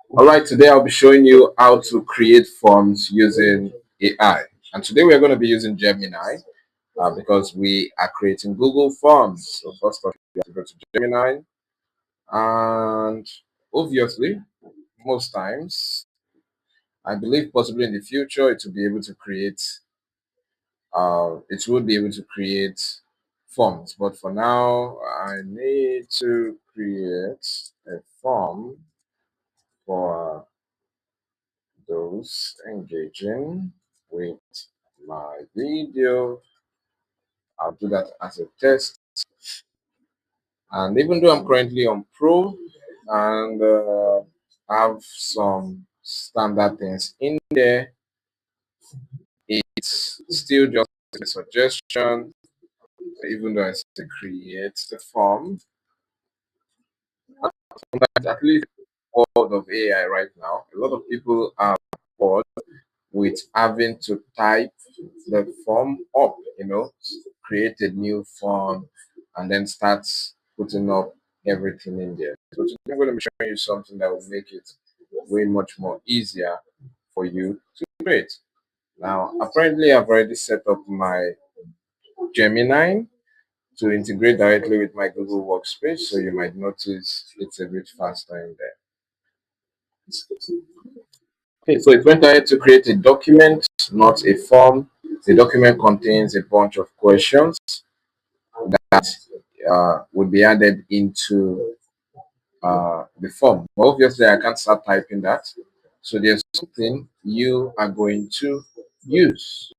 All right, today I'll be showing you how to create forms using AI. And today we're going to be using Gemini because we are creating Google Forms. So first of all, you have to go to Gemini. And obviously, most times, I believe possibly in the future, it will be able to create forms. But for now, I need to create a form for those engaging with my video. I'll do that as a test. And even though I'm currently on Pro and have some standard things in there, it's still just a suggestion. Even though I still create the form, at least world of AI right now, a lot of people are bored with having to type the form up, create a new form and then start putting up everything in there. So today I'm going to be showing you something that will make it way much more easier for you to create. Now, apparently I've already set up my Gemini to integrate directly with my Google Workspace, so you might notice it's a bit faster in there. Okay, so it went ahead to create a document, not a form. The document contains a bunch of questions that would be added into the form. But obviously, I can't start typing that. So there's something you are going to use,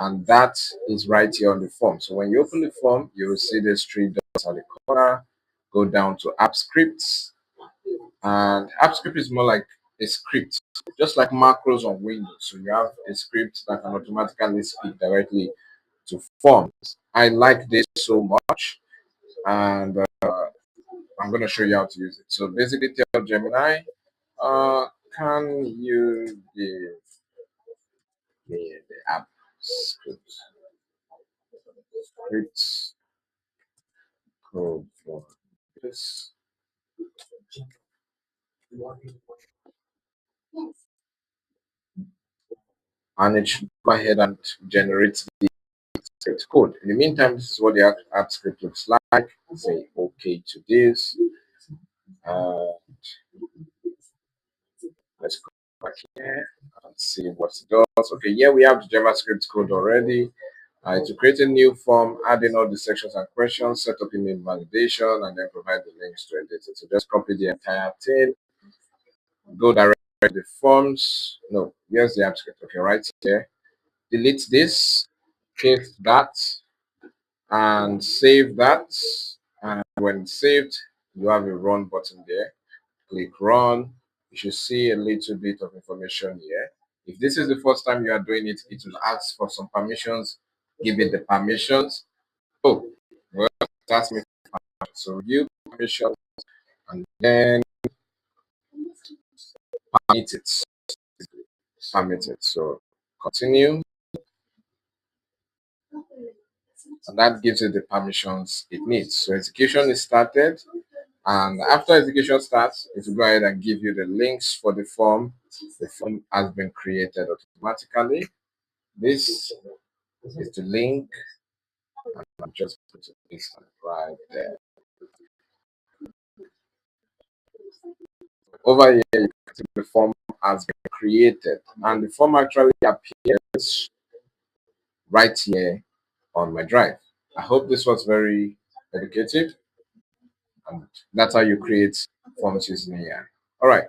and that is right here on the form. So when you open the form, you will see the three dots at the corner. Go down to App Scripts, and App Script is more like a script, just like macros on Windows. So you have a script that can automatically speak directly to forms. I like this so much, and I'm going to show you how to use it. So basically, tell Gemini, can you give me the app script code for this? And it should go ahead and generate the script code. In the meantime, this is what the app script looks like. Say okay to this. Uh, let's go back here and see what it does. Okay, yeah, we have the JavaScript code already. To create a new form, add in all the sections and questions, set up email validation, and then provide the links to edit it. So just copy the entire thing, go directly to the forms. No, here's the app script. Okay, right here. Delete this, paste that, and save that. And when saved, you have a run button there. Click run. You should see a little bit of information here. If this is the first time you are doing it, it will ask for some permissions. Give it the permissions. Oh, well, that's me. So review permissions and then permit it. Permit it. So continue. And that gives it the permissions it needs. So execution is started. And after execution starts, it will go ahead and give you the links for the form. The form has been created automatically. This is the link. I'm just putting this right there. Over here, you can see the form has been created, and the form actually appears right here on my drive. I hope this was very educative, and that's how you create forms using AI. All right.